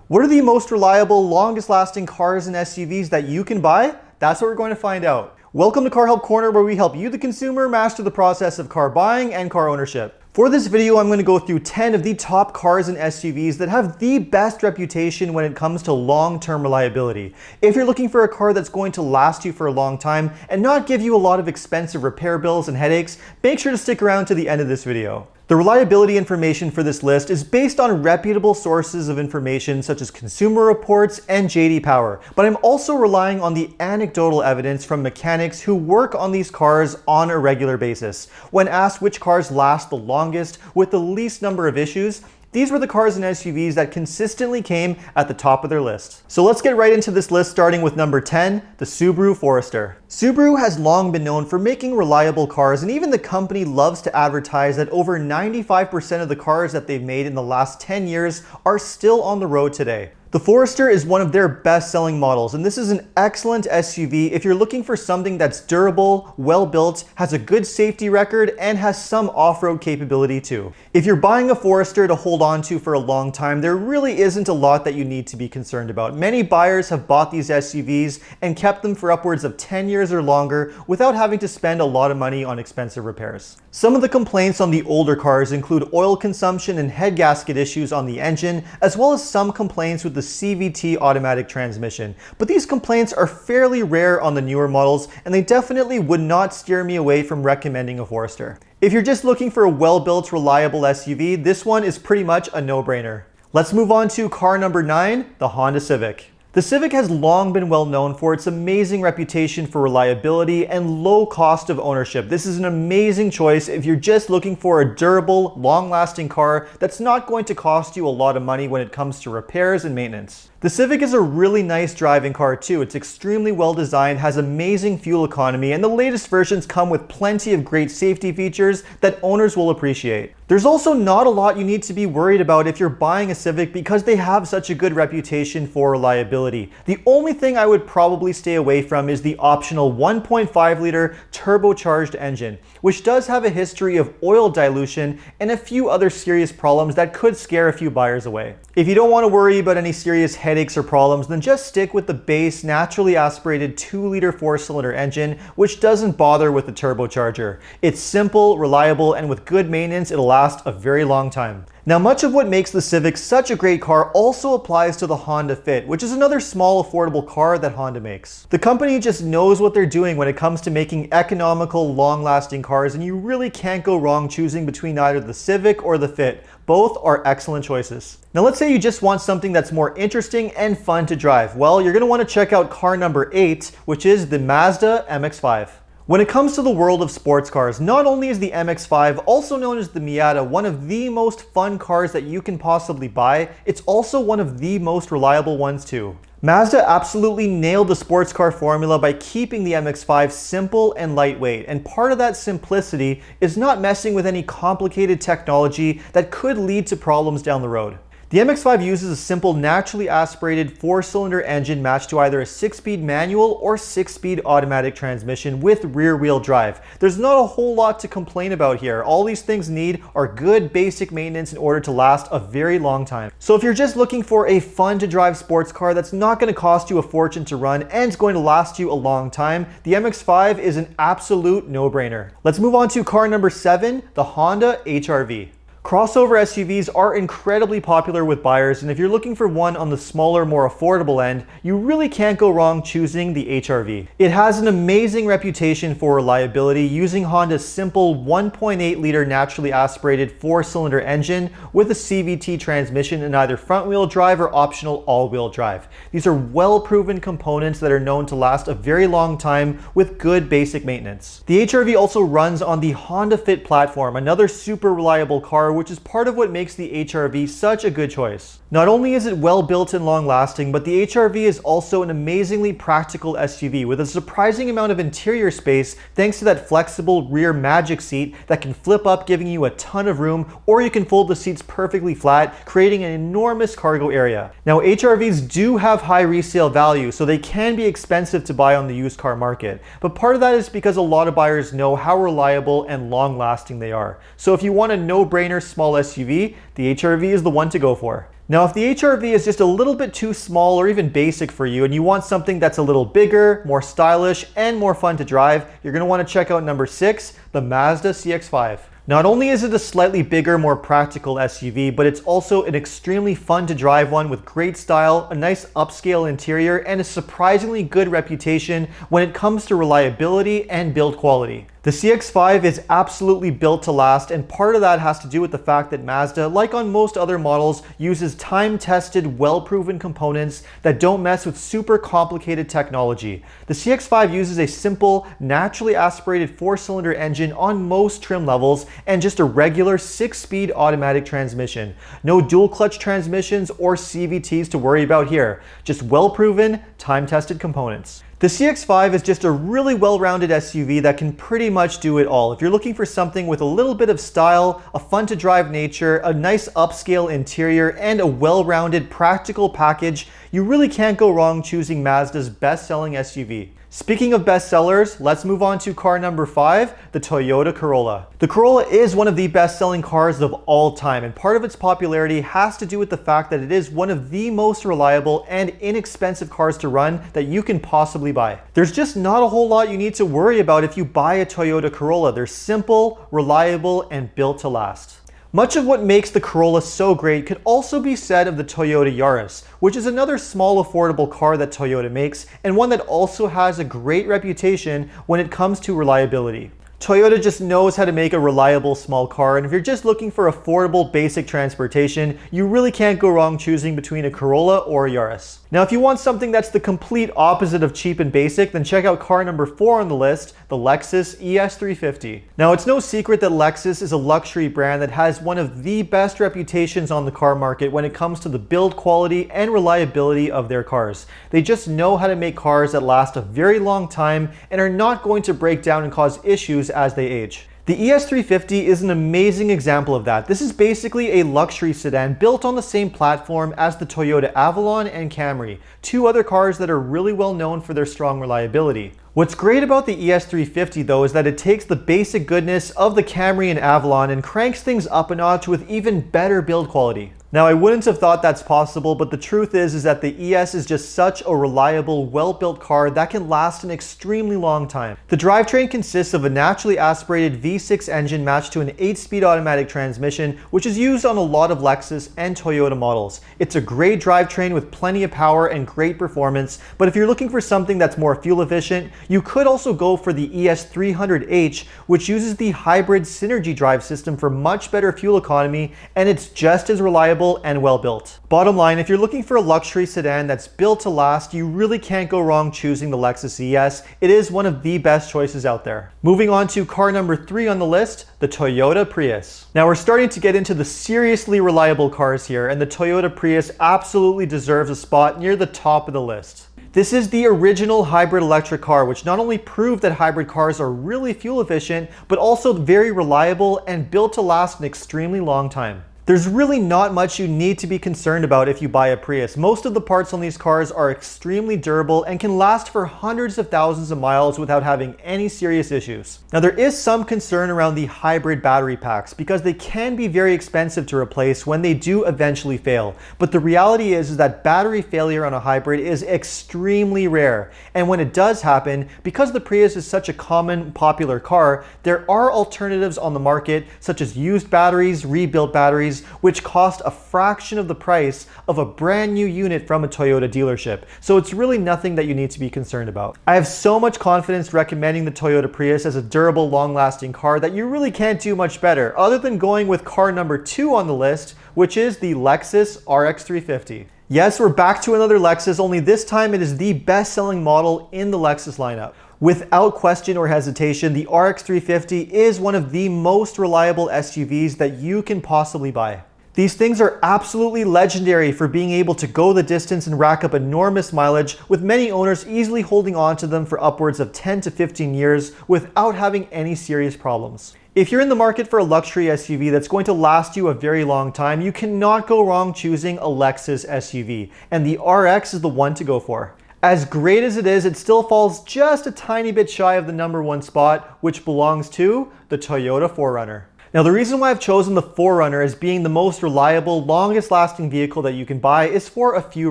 What are the most reliable, longest lasting cars and SUVs that you can buy? That's what we're going to find out. Welcome to Car Help Corner, where we help you, the consumer, master the process of car buying and car ownership. For this video, I'm going to go through 10 of the top cars and SUVs that have the best reputation when it comes to long-term reliability. If you're looking for a car that's going to last you for a long time and not give you a lot of expensive repair bills and headaches, make sure to stick around to the end of this video. The reliability information for this list is based on reputable sources of information such as Consumer Reports and JD Power, but I'm also relying on the anecdotal evidence from mechanics who work on these cars on a regular basis. When asked which cars last the longest with the least number of issues, these were the cars and SUVs that consistently came at the top of their list. So let's get right into this list, starting with number 10, the Subaru Forester. Subaru has long been known for making reliable cars, and even the company loves to advertise that over 95% of the cars that they've made in the last 10 years are still on the road today. The Forester is one of their best-selling models, and this is an excellent SUV if you're looking for something that's durable, well-built, has a good safety record, and has some off-road capability too. If you're buying a Forester to hold on to for a long time, there really isn't a lot that you need to be concerned about. Many buyers have bought these SUVs and kept them for upwards of 10 years or longer without having to spend a lot of money on expensive repairs. Some of the complaints on the older cars include oil consumption and head gasket issues on the engine, as well as some complaints with the CVT automatic transmission. But these complaints are fairly rare on the newer models, and they definitely would not steer me away from recommending a Forester. If you're just looking for a well-built, reliable SUV, this one is pretty much a no-brainer. Let's move on to car number 9, the Honda Civic. The Civic has long been well known for its amazing reputation for reliability and low cost of ownership. This is an amazing choice if you're just looking for a durable, long-lasting car that's not going to cost you a lot of money when it comes to repairs and maintenance. The Civic is a really nice driving car too. It's extremely well designed, has amazing fuel economy, and the latest versions come with plenty of great safety features that owners will appreciate. There's also not a lot you need to be worried about if you're buying a Civic because they have such a good reputation for reliability. The only thing I would probably stay away from is the optional 1.5 liter turbocharged engine, which does have a history of oil dilution and a few other serious problems that could scare a few buyers away. If you don't want to worry about any serious headaches or problems, then just stick with the base naturally aspirated 2-liter 4-cylinder engine, which doesn't bother with the turbocharger. It's simple, reliable, and with good maintenance, it'll last a very long time. Now, much of what makes the Civic such a great car also applies to the Honda Fit, which is another small, affordable car that Honda makes. The company just knows what they're doing when it comes to making economical, long-lasting cars, and you really can't go wrong choosing between either the Civic or the Fit. Both are excellent choices. Now, let's say you just want something that's more interesting and fun to drive. Well, you're going to want to check out car number 8, which is the MAZDA MX-5. When it comes to the world of sports cars, not only is the MX-5, also known as the Miata, one of the most fun cars that you can possibly buy, it's also one of the most reliable ones too. Mazda absolutely nailed the sports car formula by keeping the MX-5 simple and lightweight, and part of that simplicity is not messing with any complicated technology that could lead to problems down the road. The MX-5 uses a simple, naturally aspirated 4-cylinder engine matched to either a 6-speed manual or 6-speed automatic transmission with rear-wheel drive. There's not a whole lot to complain about here. All these things need are good basic maintenance in order to last a very long time. So if you're just looking for a fun-to-drive sports car that's not going to cost you a fortune to run and is going to last you a long time, the MX-5 is an absolute no-brainer. Let's move on to car number 7, the Honda HR-V. Crossover SUVs are incredibly popular with buyers, and if you're looking for one on the smaller, more affordable end, you really can't go wrong choosing the HR-V. It has an amazing reputation for reliability, using Honda's simple 1.8 liter naturally aspirated 4-cylinder engine with a CVT transmission in either front-wheel drive or optional all-wheel drive. These are well-proven components that are known to last a very long time with good basic maintenance. The HR-V also runs on the Honda Fit platform, another super reliable car, which is part of what makes the HR-V such a good choice. Not only is it well built and long lasting, but the HR-V is also an amazingly practical SUV with a surprising amount of interior space thanks to that flexible rear magic seat that can flip up, giving you a ton of room, or you can fold the seats perfectly flat, creating an enormous cargo area. Now, HR-Vs do have high resale value, so they can be expensive to buy on the used car market, but part of that is because a lot of buyers know how reliable and long lasting they are. So if you want a no-brainer small SUV, the HR-V is the one to go for. Now, if the HRV is just a little bit too small or even basic for you and you want something that's a little bigger, more stylish, and more fun to drive, you're going to want to check out number 6, the Mazda CX-5. Not only is it a slightly bigger, more practical SUV, but it's also an extremely fun to drive one with great style, a nice upscale interior, and a surprisingly good reputation when it comes to reliability and build quality. The CX-5 is absolutely built to last, and part of that has to do with the fact that Mazda, like on most other models, uses time-tested, well-proven components that don't mess with super complicated technology. The CX-5 uses a simple, naturally aspirated 4-cylinder engine on most trim levels and just a regular 6-speed automatic transmission. No dual clutch transmissions or CVTs to worry about here. Just well-proven, time-tested components. The CX-5 is just a really well-rounded SUV that can pretty much do it all. If you're looking for something with a little bit of style, a fun-to-drive nature, a nice upscale interior, and a well-rounded practical package, you really can't go wrong choosing Mazda's best-selling SUV. Speaking of bestsellers, let's move on to car number 5, the Toyota Corolla. The Corolla is one of the best-selling cars of all time, and part of its popularity has to do with the fact that it is one of the most reliable and inexpensive cars to run that you can possibly buy. There's just not a whole lot you need to worry about if you buy a Toyota Corolla. They're simple, reliable, and built to last. Much of what makes the Corolla so great could also be said of the Toyota Yaris, which is another small affordable car that Toyota makes, and one that also has a great reputation when it comes to reliability. Toyota just knows how to make a reliable small car, and if you're just looking for affordable basic transportation, you really can't go wrong choosing between a Corolla or a Yaris. Now, if you want something that's the complete opposite of cheap and basic, then check out car number 4 on the list, the Lexus ES350. Now, it's no secret that Lexus is a luxury brand that has one of the best reputations on the car market when it comes to the build quality and reliability of their cars. They just know how to make cars that last a very long time and are not going to break down and cause issues as they age. The ES350 is an amazing example of that. This is basically a luxury sedan built on the same platform as the Toyota Avalon and Camry, two other cars that are really well known for their strong reliability. What's great about the ES350 though is that it takes the basic goodness of the Camry and Avalon and cranks things up a notch with even better build quality. Now, I wouldn't have thought that's possible, but the truth is that the ES is just such a reliable, well-built car that can last an extremely long time. The drivetrain consists of a naturally aspirated V6 engine matched to an 8-speed automatic transmission, which is used on a lot of Lexus and Toyota models. It's a great drivetrain with plenty of power and great performance, but if you're looking for something that's more fuel efficient, you could also go for the ES300H, which uses the hybrid Synergy drive system for much better fuel economy, and it's just as reliable and well built. Bottom line, if you're looking for a luxury sedan that's built to last, you really can't go wrong choosing the Lexus ES. It is one of the best choices out there. Moving on to car number 3 on the list, the Toyota Prius. Now we're starting to get into the seriously reliable cars here, and the Toyota Prius absolutely deserves a spot near the top of the list. This is the original hybrid electric car, which not only proved that hybrid cars are really fuel efficient, but also very reliable and built to last an extremely long time. There's really not much you need to be concerned about if you buy a Prius. Most of the parts on these cars are extremely durable and can last for hundreds of thousands of miles without having any serious issues. Now, there is some concern around the hybrid battery packs because they can be very expensive to replace when they do eventually fail. But the reality is that battery failure on a hybrid is extremely rare. And when it does happen, because the Prius is such a common, popular car, there are alternatives on the market, such as used batteries, rebuilt batteries, which cost a fraction of the price of a brand new unit from a Toyota dealership. So it's really nothing that you need to be concerned about. I have so much confidence recommending the Toyota Prius as a durable, long-lasting car that you really can't do much better, other than going with car number 2 on the list, which is the Lexus RX 350. Yes, we're back to another Lexus, only this time it is the best-selling model in the Lexus lineup. Without question or hesitation, the RX 350 is one of the most reliable SUVs that you can possibly buy. These things are absolutely legendary for being able to go the distance and rack up enormous mileage, with many owners easily holding on to them for upwards of 10 to 15 years without having any serious problems. If you're in the market for a luxury SUV that's going to last you a very long time, you cannot go wrong choosing a Lexus SUV, and the RX is the one to go for. As great as it is, it still falls just a tiny bit shy of the number 1 spot, which belongs to the Toyota 4Runner. Now, the reason why I've chosen the 4Runner as being the most reliable, longest lasting vehicle that you can buy is for a few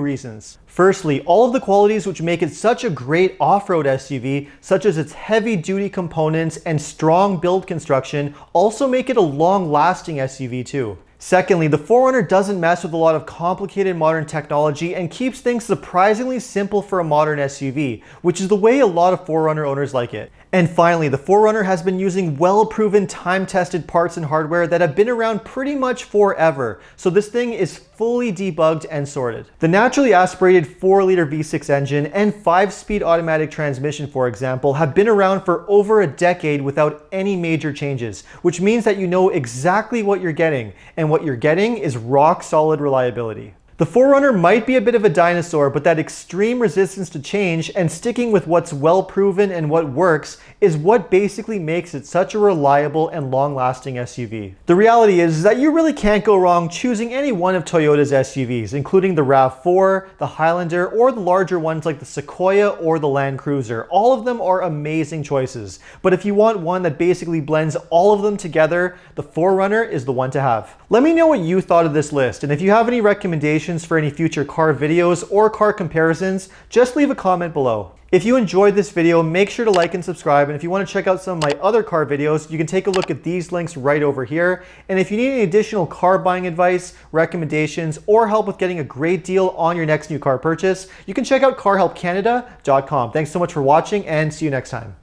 reasons. Firstly, all of the qualities which make it such a great off-road SUV, such as its heavy-duty components and strong build construction, also make it a long-lasting SUV too. Secondly, the 4Runner doesn't mess with a lot of complicated modern technology and keeps things surprisingly simple for a modern SUV, which is the way a lot of 4Runner owners like it. And finally, the 4Runner has been using well-proven, time-tested parts and hardware that have been around pretty much forever, so this thing is fully debugged and sorted. The naturally aspirated 4-liter V6 engine and 5-speed automatic transmission, for example, have been around for over a decade without any major changes, which means that you know exactly what you're getting, and what you're getting is rock-solid reliability. The 4Runner might be a bit of a dinosaur, but that extreme resistance to change and sticking with what's well proven and what works is what basically makes it such a reliable and long-lasting SUV. The reality is that you really can't go wrong choosing any one of Toyota's SUVs, including the RAV4, the Highlander, or the larger ones like the Sequoia or the Land Cruiser. All of them are amazing choices, but if you want one that basically blends all of them together, the 4Runner is the one to have. Let me know what you thought of this list, and if you have any recommendations for any future car videos or car comparisons, just leave a comment below. If you enjoyed this video, make sure to like and subscribe, and if you want to check out some of my other car videos, you can take a look at these links right over here. And if you need any additional car buying advice, recommendations, or help with getting a great deal on your next new car purchase, you can check out carhelpcanada.com. Thanks so much for watching, and see you next time.